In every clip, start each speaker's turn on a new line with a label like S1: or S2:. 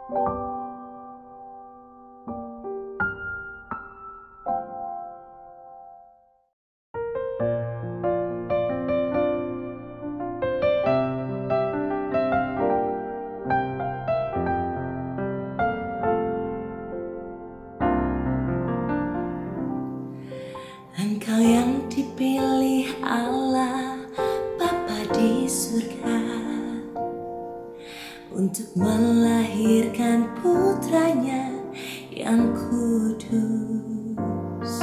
S1: Engkau yang dipilih Allah Bapa di surga untuk melahirkan putranya yang kudus.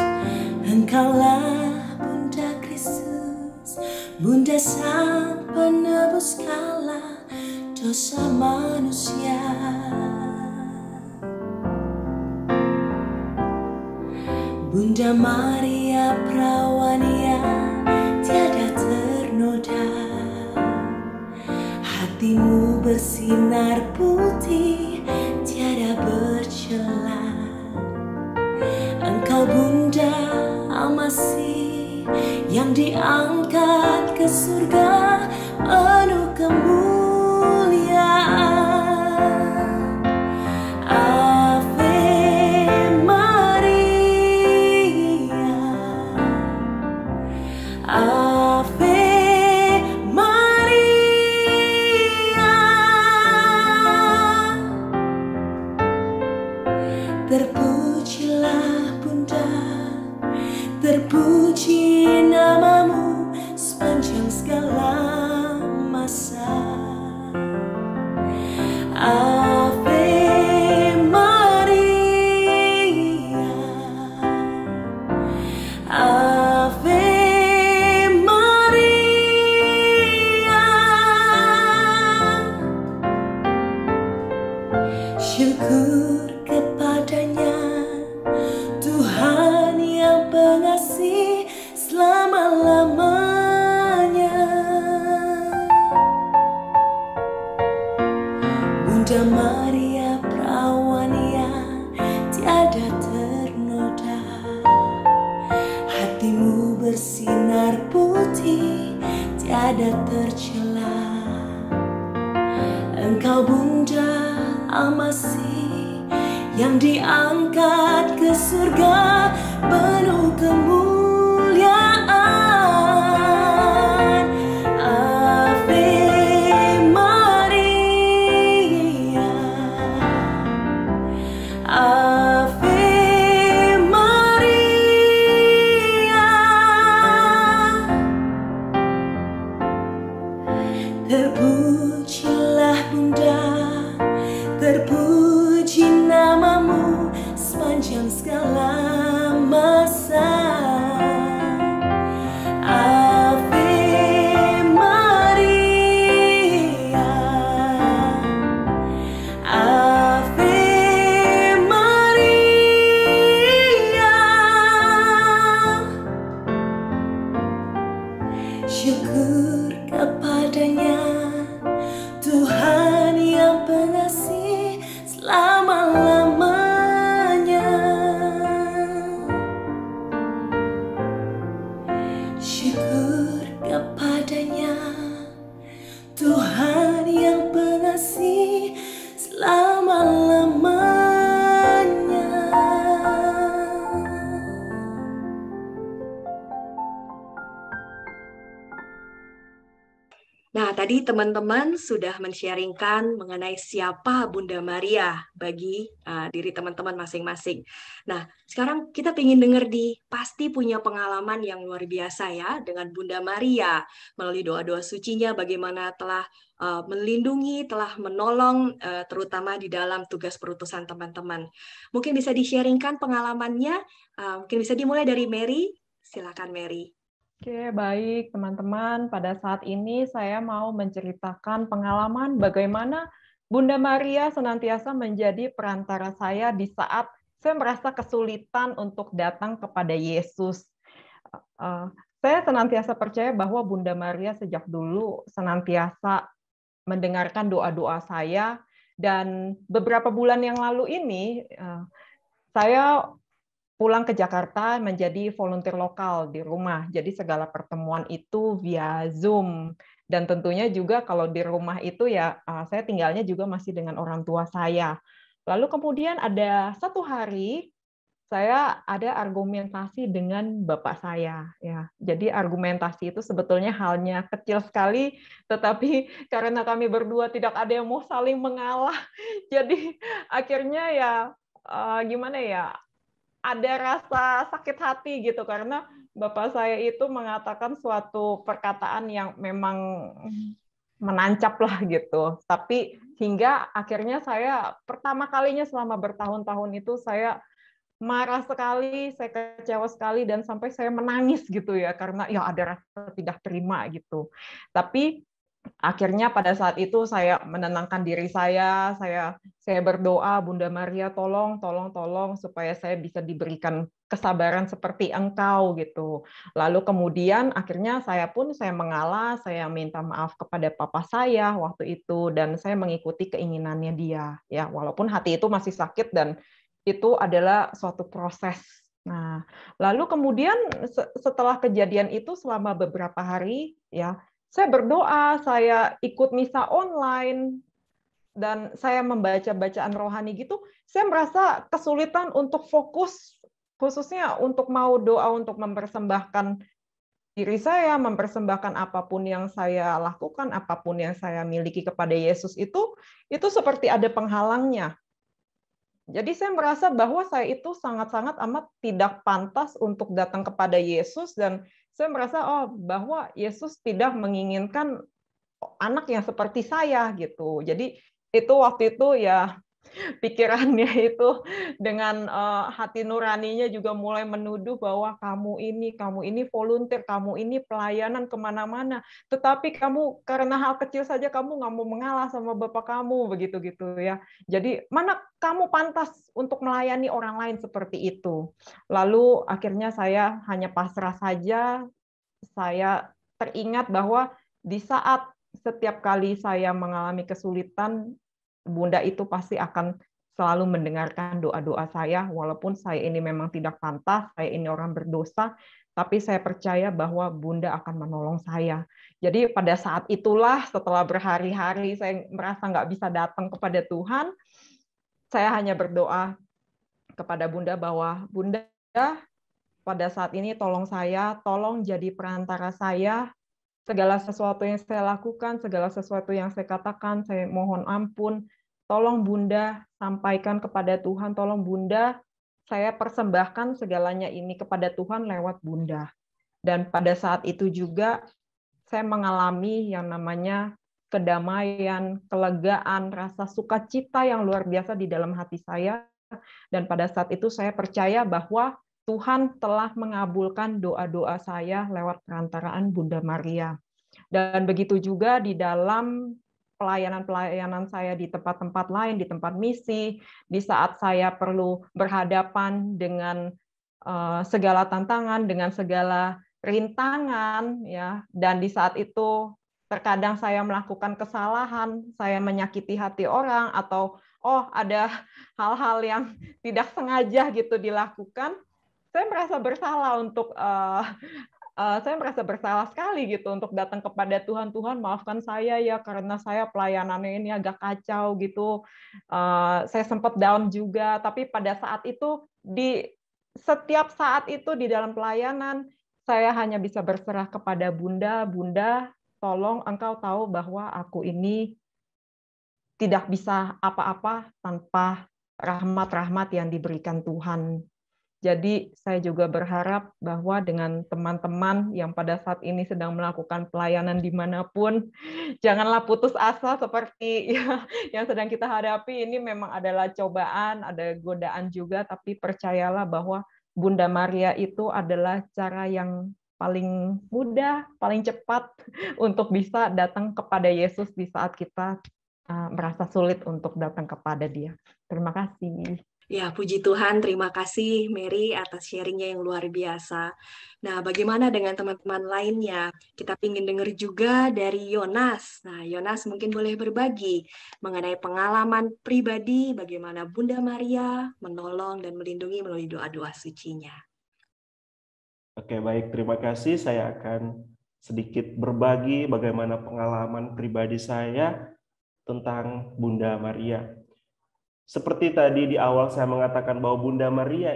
S1: Engkaulah Bunda Kristus, Bunda Sang Penebus kala dosa manusia. Bunda Maria Prawania tiada ternoda, hatimu bersinar putih tiada bercela. Engkau Bunda Amasih yang diangkat ke surga penuh kemuliaan. Terpujilah Bunda, terpuji namamu sepanjang segala masa. Ave Maria, Ave Maria. Syukur kepadanya Tuhan yang pengasih selama-lamanya. Bunda Maria Prawania tiada ternoda, hatimu bersinar putih tiada tercela. Engkau Bunda Amasih yang diangkat ke surga penuh kemuliaan. Ave Maria, Ave Maria. Terpujilah Bunda, terpuji namamu sepanjang segala masa. Ave Maria, Ave Maria. Syukur kepadanya Tuhan yang pengasih selama-lamanya. Syukur kepadanya Tuhan yang pengasih selama-lamanya.
S2: Nah, tadi teman-teman sudah men-sharingkan mengenai siapa Bunda Maria bagi diri teman-teman masing-masing. Nah, sekarang kita ingin dengar pasti punya pengalaman yang luar biasa ya dengan Bunda Maria melalui doa-doa sucinya, bagaimana telah melindungi, telah menolong, terutama di dalam tugas perutusan teman-teman. Mungkin bisa di-sharingkan pengalamannya, mungkin bisa dimulai dari Mary. Silakan Mary.
S3: Oke, baik teman-teman. Pada saat ini saya mau menceritakan pengalaman bagaimana Bunda Maria senantiasa menjadi perantara saya di saat saya merasa kesulitan untuk datang kepada Yesus. Saya senantiasa percaya bahwa Bunda Maria sejak dulu senantiasa mendengarkan doa-doa saya, dan beberapa bulan yang lalu ini saya pulang ke Jakarta menjadi volunteer lokal di rumah. Jadi segala pertemuan itu via Zoom. Dan tentunya juga kalau di rumah itu ya saya tinggalnya juga masih dengan orang tua saya. Lalu kemudian ada satu hari saya ada argumentasi dengan bapak saya, ya. Jadi argumentasi itu sebetulnya halnya kecil sekali, tetapi karena kami berdua tidak ada yang mau saling mengalah, jadi akhirnya ya gimana ya, ada rasa sakit hati gitu karena bapak saya itu mengatakan suatu perkataan yang memang menancap lah gitu. Tapi hingga akhirnya saya pertama kalinya selama bertahun-tahun itu saya marah sekali, saya kecewa sekali, dan sampai saya menangis gitu ya, karena ya ada rasa tidak terima gitu. Tapi akhirnya pada saat itu saya menenangkan diri saya berdoa, Bunda Maria tolong supaya saya bisa diberikan kesabaran seperti Engkau gitu. Lalu kemudian akhirnya saya mengalah, saya minta maaf kepada papa saya waktu itu dan saya mengikuti keinginannya dia ya, walaupun hati itu masih sakit dan itu adalah suatu proses. Nah, lalu kemudian setelah kejadian itu selama beberapa hari ya, saya berdoa, saya ikut misa online, dan saya membaca bacaan rohani gitu, saya merasa kesulitan untuk fokus, khususnya untuk mau doa untuk mempersembahkan diri saya, mempersembahkan apapun yang saya lakukan, apapun yang saya miliki kepada Yesus itu seperti ada penghalangnya. Jadi saya merasa bahwa saya itu sangat-sangat amat tidak pantas untuk datang kepada Yesus, dan saya merasa bahwa Yesus tidak menginginkan anak yang seperti saya gitu. Jadi itu waktu itu ya pikirannya itu dengan hati nuraninya juga mulai menuduh bahwa kamu ini volunteer, kamu ini pelayanan kemana-mana, tetapi kamu karena hal kecil saja kamu nggak mau mengalah sama bapak kamu, begitu-gitu ya. Jadi mana kamu pantas untuk melayani orang lain seperti itu. Lalu akhirnya saya hanya pasrah saja. Saya teringat bahwa di saat setiap kali saya mengalami kesulitan, Bunda itu pasti akan selalu mendengarkan doa-doa saya, walaupun saya ini memang tidak pantas, saya ini orang berdosa, tapi saya percaya bahwa Bunda akan menolong saya. Jadi pada saat itulah, setelah berhari-hari saya merasa nggak bisa datang kepada Tuhan, saya hanya berdoa kepada Bunda bahwa Bunda, pada saat ini tolong saya, tolong jadi perantara saya. Segala sesuatu yang saya lakukan, segala sesuatu yang saya katakan, saya mohon ampun. Tolong Bunda sampaikan kepada Tuhan, tolong Bunda, saya persembahkan segalanya ini kepada Tuhan lewat Bunda. Dan pada saat itu juga saya mengalami yang namanya kedamaian, kelegaan, rasa sukacita yang luar biasa di dalam hati saya. Dan pada saat itu saya percaya bahwa Tuhan telah mengabulkan doa-doa saya lewat perantaraan Bunda Maria. Dan begitu juga di dalam pelayanan-pelayanan saya di tempat-tempat lain, di tempat misi, di saat saya perlu berhadapan dengan segala tantangan, dengan segala rintangan, ya, dan di saat itu terkadang saya melakukan kesalahan, saya menyakiti hati orang, atau ada hal-hal yang tidak sengaja gitu dilakukan, saya merasa bersalah untuk saya merasa bersalah sekali gitu untuk datang kepada Tuhan. Tuhan maafkan saya ya karena saya pelayanannya ini agak kacau gitu. Saya sempat down juga, tapi pada saat itu di setiap saat itu di dalam pelayanan saya hanya bisa berserah kepada Bunda. Bunda, tolong Engkau tahu bahwa aku ini tidak bisa apa-apa tanpa rahmat-rahmat yang diberikan Tuhan. Jadi saya juga berharap bahwa dengan teman-teman yang pada saat ini sedang melakukan pelayanan dimanapun, janganlah putus asa seperti yang sedang kita hadapi. Ini memang adalah cobaan, ada godaan juga, tapi percayalah bahwa Bunda Maria itu adalah cara yang paling mudah, paling cepat untuk bisa datang kepada Yesus di saat kita merasa sulit untuk datang kepada Dia. Terima kasih.
S2: Ya, puji Tuhan. Terima kasih Mary atas sharingnya yang luar biasa. Nah, bagaimana dengan teman-teman lainnya? Kita ingin dengar juga dari Yonas. Nah, Yonas mungkin boleh berbagi mengenai pengalaman pribadi, bagaimana Bunda Maria menolong dan melindungi melalui doa-doa sucinya.
S4: Oke, baik. Terima kasih. Saya akan sedikit berbagi bagaimana pengalaman pribadi saya tentang Bunda Maria. Seperti tadi di awal saya mengatakan bahwa Bunda Maria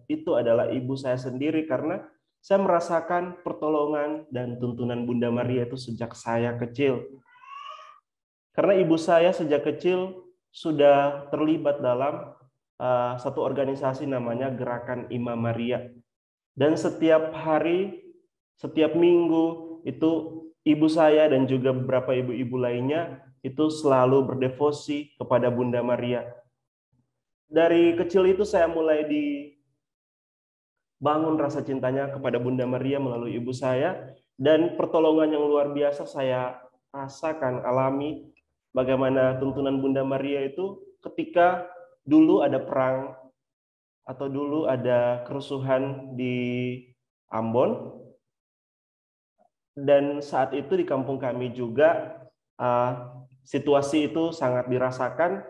S4: itu adalah ibu saya sendiri, karena saya merasakan pertolongan dan tuntunan Bunda Maria itu sejak saya kecil. Karena ibu saya sejak kecil sudah terlibat dalam satu organisasi namanya Gerakan Imam Maria. Dan setiap hari, setiap minggu itu ibu saya dan juga beberapa ibu-ibu lainnya itu selalu berdevosi kepada Bunda Maria. Dari kecil itu saya mulai dibangun rasa cintanya kepada Bunda Maria melalui ibu saya, dan pertolongan yang luar biasa saya rasakan, alami, bagaimana tuntunan Bunda Maria itu ketika dulu ada perang atau dulu ada kerusuhan di Ambon, dan saat itu di kampung kami juga situasi itu sangat dirasakan.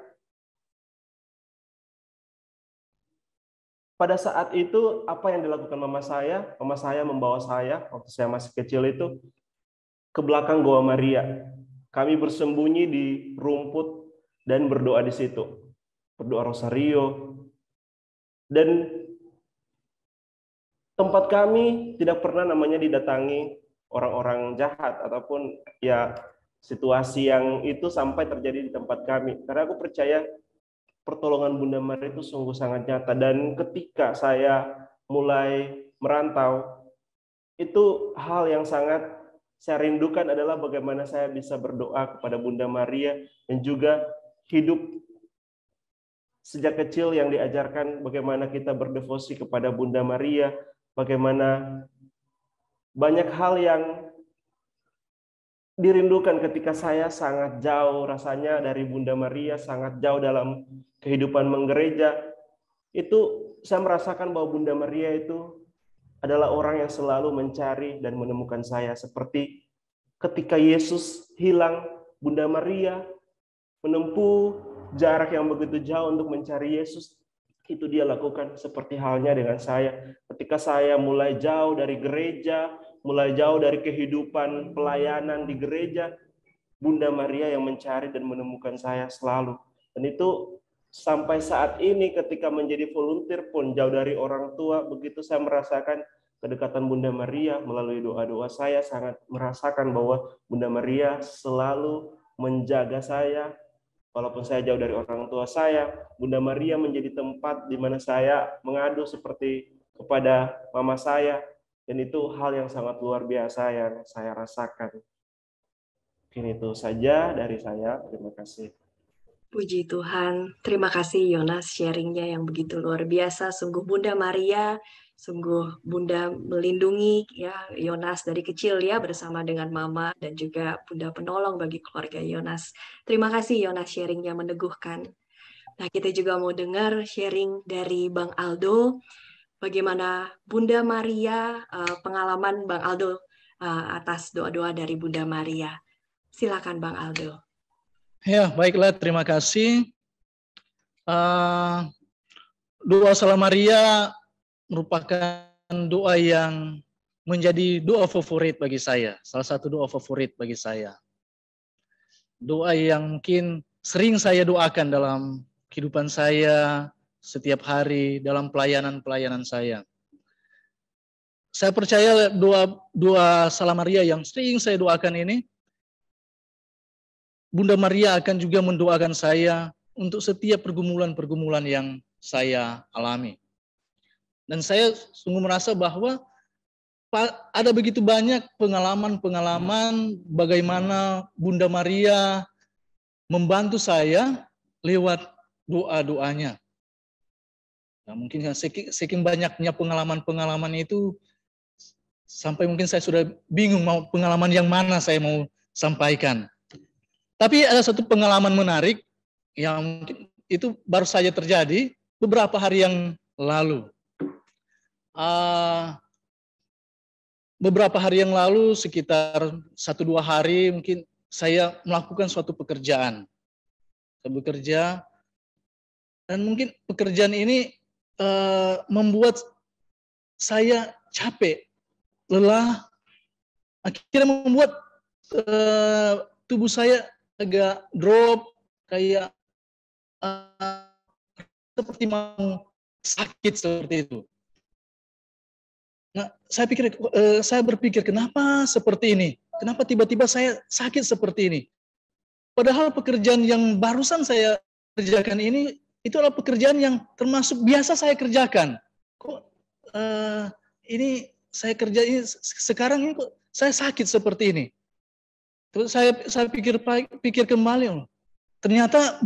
S4: Pada saat itu apa yang dilakukan mama saya? Mama saya membawa saya waktu saya masih kecil itu ke belakang Goa Maria. Kami bersembunyi di rumput dan berdoa di situ, berdoa rosario. Dan tempat kami tidak pernah namanya didatangi orang-orang jahat ataupun ya situasi yang itu sampai terjadi di tempat kami. Karena aku percaya pertolongan Bunda Maria itu sungguh sangat nyata. Dan ketika saya mulai merantau, itu hal yang sangat saya rindukan adalah bagaimana saya bisa berdoa kepada Bunda Maria, dan juga hidup sejak kecil yang diajarkan bagaimana kita berdevosi kepada Bunda Maria, bagaimana banyak hal yang dirindukan ketika saya sangat jauh rasanya dari Bunda Maria, sangat jauh dalam kehidupan menggereja. Itu saya merasakan bahwa Bunda Maria itu adalah orang yang selalu mencari dan menemukan saya. Seperti ketika Yesus hilang, Bunda Maria menempuh jarak yang begitu jauh untuk mencari Yesus. Itu dia lakukan, seperti halnya dengan saya. Ketika saya mulai jauh dari gereja, mulai jauh dari kehidupan pelayanan di gereja, Bunda Maria yang mencari dan menemukan saya selalu. Dan itu sampai saat ini ketika menjadi volunteer pun jauh dari orang tua, begitu saya merasakan kedekatan Bunda Maria melalui doa-doa. Saya sangat merasakan bahwa Bunda Maria selalu menjaga saya. Walaupun saya jauh dari orang tua saya, Bunda Maria menjadi tempat di mana saya mengadu seperti kepada mama saya. Dan itu hal yang sangat luar biasa yang saya rasakan. Mungkin itu saja dari saya. Terima kasih.
S2: Puji Tuhan. Terima kasih Yonas sharingnya yang begitu luar biasa. Sungguh Bunda Maria, sungguh Bunda melindungi ya Yonas dari kecil ya bersama dengan Mama, dan juga Bunda penolong bagi keluarga Yonas. Terima kasih Yonas sharingnya meneguhkan. Nah, kita juga mau dengar sharing dari Bang Aldo. Bagaimana Bunda Maria, pengalaman Bang Aldo atas doa-doa dari Bunda Maria. Silakan Bang Aldo.
S5: Ya, baiklah, terima kasih. Doa Salam Maria merupakan doa yang menjadi doa favorit bagi saya. Salah satu doa favorit bagi saya. Doa yang mungkin sering saya doakan dalam kehidupan saya setiap hari, dalam pelayanan-pelayanan saya. Saya percaya doa Salam Maria yang sering saya doakan ini, Bunda Maria akan juga mendoakan saya untuk setiap pergumulan-pergumulan yang saya alami. Dan saya sungguh merasa bahwa ada begitu banyak pengalaman-pengalaman bagaimana Bunda Maria membantu saya lewat doa-doanya. Nah, mungkin saking banyaknya pengalaman-pengalaman itu, sampai mungkin saya sudah bingung mau pengalaman yang mana saya mau sampaikan. Tapi ada satu pengalaman menarik yang mungkin itu baru saja terjadi beberapa hari yang lalu. Beberapa hari yang lalu, sekitar 1-2 hari, mungkin saya melakukan suatu pekerjaan. Saya bekerja, dan mungkin pekerjaan ini membuat saya capek, lelah, akhirnya membuat tubuh saya agak drop, kayak seperti mau sakit seperti itu. Nah, saya berpikir kenapa seperti ini? Kenapa tiba-tiba saya sakit seperti ini? Padahal pekerjaan yang barusan saya kerjakan ini itu adalah pekerjaan yang termasuk biasa saya kerjakan. Kok ini saya kerja ini sekarang ini kok saya sakit seperti ini? Terus saya pikir kembali, ternyata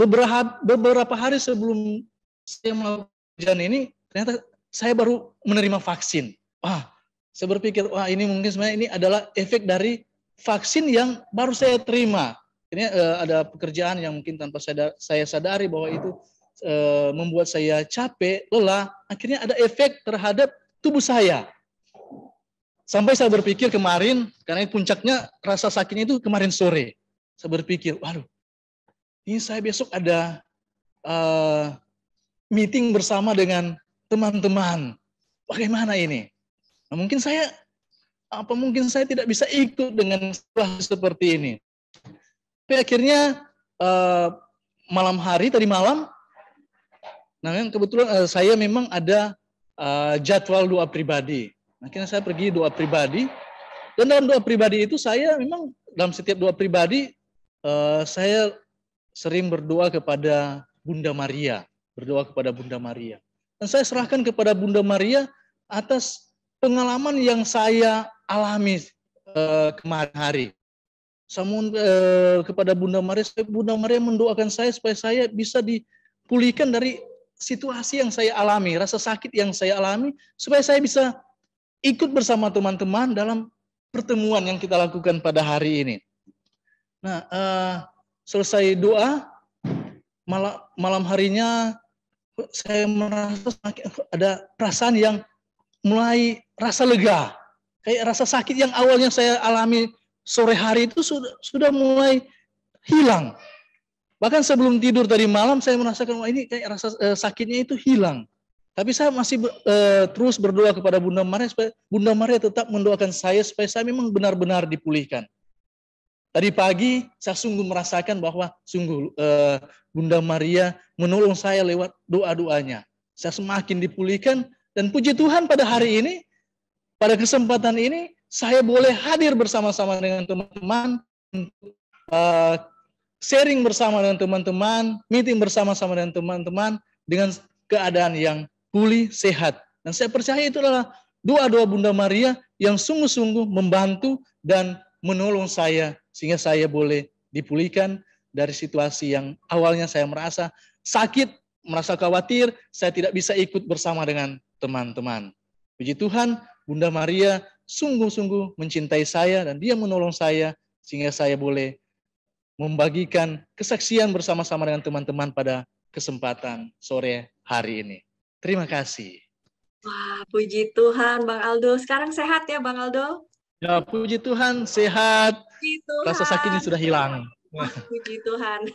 S5: beberapa hari sebelum saya melakukan pekerjaan ini, ternyata saya baru menerima vaksin. Wah, saya berpikir, wah ini mungkin sebenarnya ini adalah efek dari vaksin yang baru saya terima. Ini ada pekerjaan yang mungkin tanpa saya sadari bahwa itu membuat saya capek, lelah. Akhirnya ada efek terhadap tubuh saya. Sampai saya berpikir kemarin, karena puncaknya rasa sakitnya itu kemarin sore. Saya berpikir, waduh, ini saya besok ada meeting bersama dengan teman-teman. Bagaimana ini? Nah, mungkin saya tidak bisa ikut dengan seperti ini. Tapi akhirnya tadi malam, nah kebetulan saya memang ada jadwal doa pribadi. Akhirnya saya pergi doa pribadi, dan dalam doa pribadi itu saya memang dalam setiap doa pribadi saya sering berdoa kepada Bunda Maria, Dan saya serahkan kepada Bunda Maria atas pengalaman yang saya alami kemarin hari. Kepada Bunda Maria mendoakan saya supaya saya bisa dipulihkan dari situasi yang saya alami, rasa sakit yang saya alami, supaya saya bisa ikut bersama teman-teman dalam pertemuan yang kita lakukan pada hari ini. Nah, selesai doa, malam harinya saya merasa ada perasaan yang mulai rasa lega. Kayak rasa sakit yang awalnya saya alami sore hari itu sudah mulai hilang. Bahkan sebelum tidur tadi malam saya merasakan, wah ini kayak rasa sakitnya itu hilang. Tapi saya masih terus berdoa kepada Bunda Maria supaya Bunda Maria tetap mendoakan saya supaya saya memang benar-benar dipulihkan. Tadi pagi saya sungguh merasakan bahwa sungguh Bunda Maria menolong saya lewat doa-doanya. Saya semakin dipulihkan dan puji Tuhan pada hari ini, pada kesempatan ini saya boleh hadir bersama-sama dengan teman-teman, sharing bersama dengan teman-teman, meeting bersama-sama dengan teman-teman dengan keadaan yang pulih, sehat. Dan saya percaya itu adalah doa-doa Bunda Maria yang sungguh-sungguh membantu dan menolong saya sehingga saya boleh dipulihkan dari situasi yang awalnya saya merasa sakit, merasa khawatir, saya tidak bisa ikut bersama dengan teman-teman. Puji Tuhan, Bunda Maria sungguh-sungguh mencintai saya dan dia menolong saya sehingga saya boleh membagikan kesaksian bersama-sama dengan teman-teman pada kesempatan sore hari ini. Terima kasih.
S2: Wah, puji Tuhan Bang Aldo. Sekarang sehat ya Bang Aldo?
S5: Ya, puji Tuhan, sehat.
S2: Puji Tuhan.
S5: Rasa sakitnya sudah hilang.
S2: Puji Tuhan.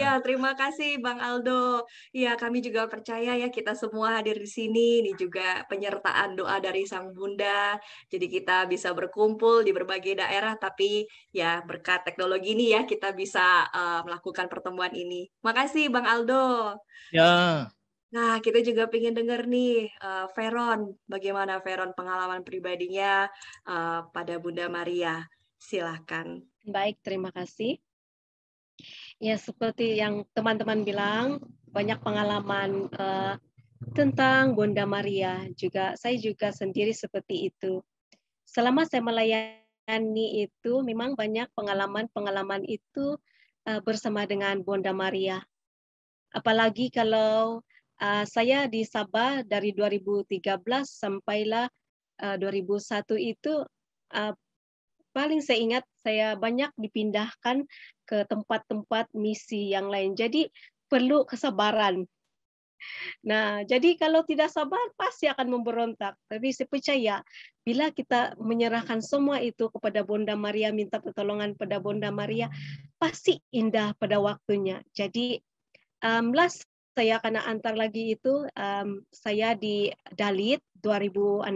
S2: Ya, terima kasih Bang Aldo. Ya, kami juga percaya ya kita semua hadir di sini. Ini juga penyertaan doa dari Sang Bunda. Jadi kita bisa berkumpul di berbagai daerah, tapi ya berkat teknologi ini ya kita bisa melakukan pertemuan ini. Makasih Bang Aldo.
S5: Ya.
S2: Nah, kita juga pengen dengar nih, Veron, bagaimana Veron pengalaman pribadinya pada Bunda Maria. Silahkan.
S6: Baik, terima kasih. Ya, seperti yang teman-teman bilang, banyak pengalaman tentang Bunda Maria. Saya juga sendiri seperti itu. Selama saya melayani itu, memang banyak pengalaman-pengalaman itu bersama dengan Bunda Maria. Apalagi kalau saya di Sabah dari 2013 sampailah 2001 itu paling saya ingat saya banyak dipindahkan ke tempat-tempat misi yang lain. Jadi perlu kesabaran. Nah, jadi kalau tidak sabar pasti akan memberontak. Tapi saya percaya bila kita menyerahkan semua itu kepada Bunda Maria, minta pertolongan pada Bunda Maria, pasti indah pada waktunya. Jadi last saya akan antar lagi itu, saya di Dalit 2016.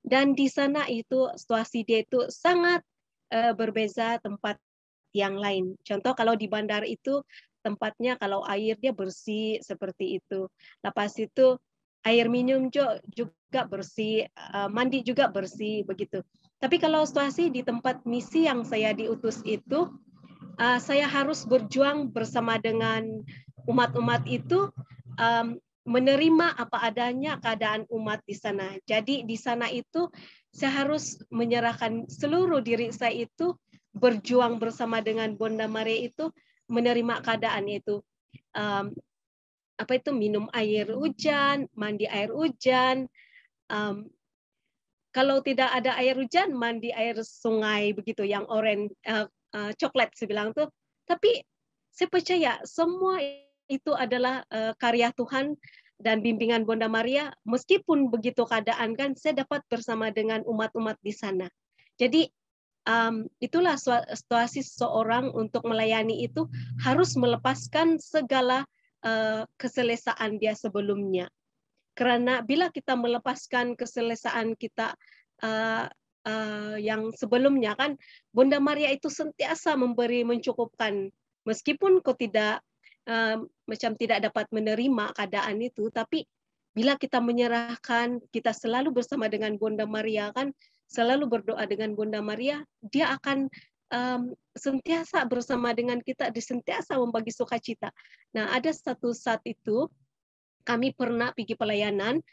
S6: Dan di sana itu situasi dia itu sangat berbeza tempat yang lain. Contoh kalau di bandara itu tempatnya kalau air dia bersih seperti itu. Lepas itu air minum juga bersih, mandi juga bersih begitu. Tapi kalau situasi di tempat misi yang saya diutus itu, saya harus berjuang bersama dengan umat-umat itu, menerima apa adanya keadaan umat di sana. Jadi di sana itu saya harus menyerahkan seluruh diri saya itu, berjuang bersama dengan Bunda Maria itu, menerima keadaan itu. Minum air hujan, mandi air hujan. Kalau tidak ada air hujan, mandi air sungai begitu, yang orange, coklat saya bilang tuh. Tapi saya percaya semua itu adalah karya Tuhan dan bimbingan Bunda Maria. Meskipun begitu keadaan kan, saya dapat bersama dengan umat-umat di sana. Jadi itulah situasi seseorang untuk melayani itu harus melepaskan segala keselesaan dia sebelumnya. Karena bila kita melepaskan keselesaan kita yang sebelumnya kan, Bunda Maria itu sentiasa memberi mencukupkan. Meskipun kau tidak tidak dapat menerima keadaan itu, tapi bila kita menyerahkan, kita selalu bersama dengan Bunda Maria kan, selalu berdoa dengan Bunda Maria, dia akan sentiasa bersama dengan kita, sentiasa membagi sukacita. Nah, ada satu saat itu kami pernah pergi pelayanan,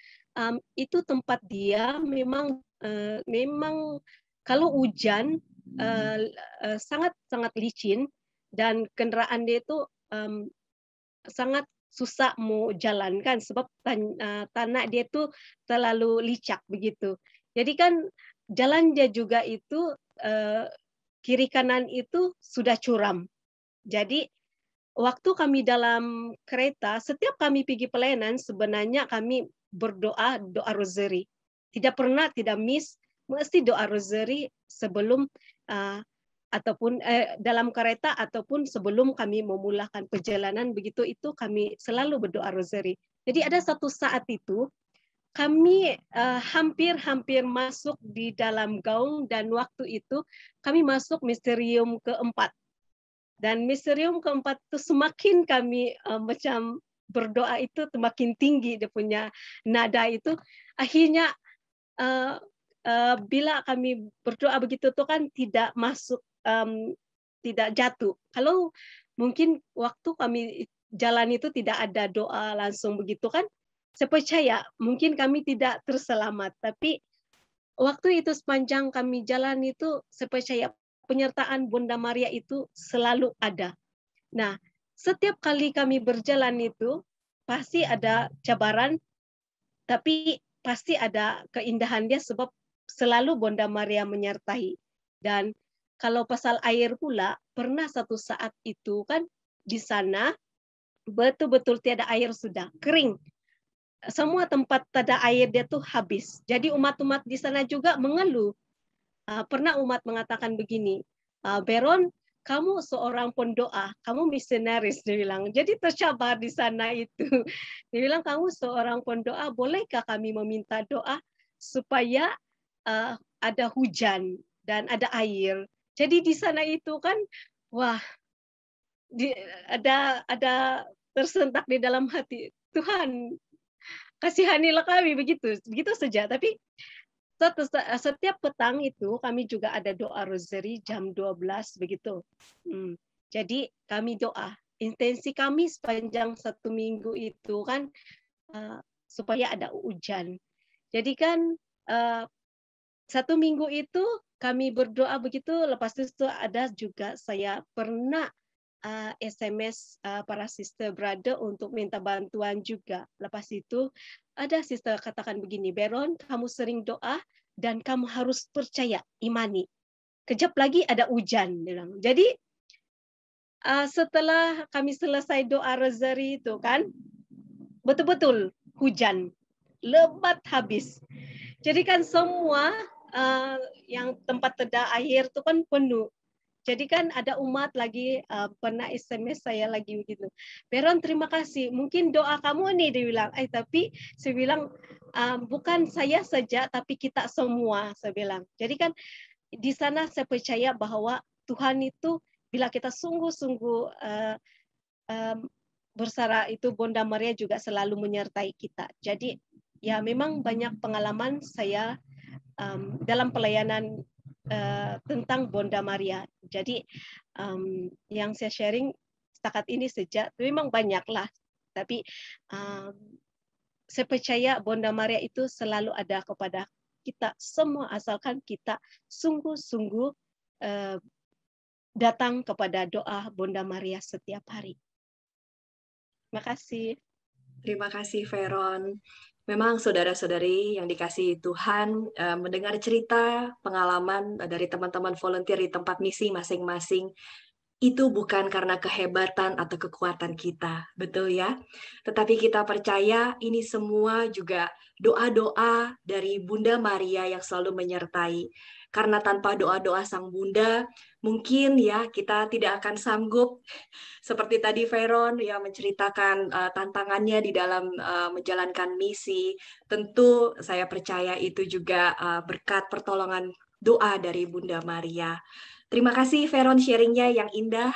S6: itu tempat dia memang kalau hujan sangat licin, dan kendaraan dia itu sangat susah mau jalan kan, sebab tanah dia itu terlalu licak begitu. Jadi kan jalan dia juga itu kiri kanan itu sudah curam. Jadi waktu kami dalam kereta, setiap kami pergi pelayanan, sebenarnya kami berdoa, doa rosary. Tidak pernah, tidak miss, mesti doa rosary sebelum ataupun dalam kereta ataupun sebelum kami memulakan perjalanan, begitu itu kami selalu berdoa rosary. Jadi ada satu saat itu kami hampir masuk di dalam gaung, dan waktu itu kami masuk misterium keempat. Dan misterium keempat itu semakin kami macam berdoa itu semakin tinggi dia punya nada itu. Akhirnya bila kami berdoa begitu tuh kan tidak masuk, tidak jatuh. Kalau mungkin waktu kami jalan itu tidak ada doa langsung begitu kan, saya percaya mungkin kami tidak terselamat. Tapi waktu itu sepanjang kami jalan itu, saya percaya penyertaan Bunda Maria itu selalu ada. Nah, setiap kali kami berjalan itu pasti ada cabaran, tapi pasti ada keindahan dia sebab selalu Bunda Maria menyertai. Dan kalau pasal air pula, pernah satu saat itu kan di sana betul-betul tiada air, sudah kering. Semua tempat ada air dia tuh habis. Jadi umat-umat di sana juga mengeluh. Pernah umat mengatakan begini, Beron, kamu seorang pendoa, kamu misionaris, dia bilang. Jadi tercabar di sana itu. Dia bilang, kamu seorang pendoa, bolehkah kami meminta doa supaya ada hujan dan ada air. Jadi di sana itu kan, wah, ada tersentak di dalam hati, Tuhan, kasihanilah kami, begitu saja. Tapi setiap petang itu kami juga ada doa rosary jam 12 begitu. Jadi kami doa. Intensi kami sepanjang 1 minggu itu kan supaya ada hujan. Jadi kan 1 minggu itu kami berdoa begitu. Lepas itu ada juga saya pernah SMS para sister brother untuk minta bantuan juga. Lepas itu ada sister katakan begini, Beron, kamu sering doa dan kamu harus percaya, imani. Kejap lagi ada hujan. Jadi setelah kami selesai doa rosary itu kan, betul-betul hujan, lebat habis. Jadi kan semua yang tempat tedah air itu kan penuh. Jadi kan ada umat lagi pernah SMS saya lagi begitu. Veron terima kasih. Mungkin doa kamu nih dia bilang. Tapi saya bilang bukan saya saja tapi kita semua saya bilang. Jadi kan di sana saya percaya bahwa Tuhan itu bila kita sungguh-sungguh bersara itu Bunda Maria juga selalu menyertai kita. Jadi ya memang banyak pengalaman saya dalam pelayanan tentang Bunda Maria. Jadi yang saya sharing setakat ini sejak memang banyak lah. Tapi saya percaya Bunda Maria itu selalu ada kepada kita semua asalkan kita sungguh-sungguh datang kepada doa Bunda Maria setiap hari. Terima kasih.
S2: Terima kasih, Veron. Memang saudara-saudari yang dikasihi Tuhan, mendengar cerita, pengalaman dari teman-teman volunteer di tempat misi masing-masing, itu bukan karena kehebatan atau kekuatan kita, betul ya? Tetapi kita percaya ini semua juga doa-doa dari Bunda Maria yang selalu menyertai. Karena tanpa doa-doa Sang Bunda, mungkin ya kita tidak akan sanggup seperti tadi Veron yang menceritakan tantangannya di dalam menjalankan misi. Tentu saya percaya itu juga berkat pertolongan doa dari Bunda Maria. Terima kasih Veron sharingnya yang indah.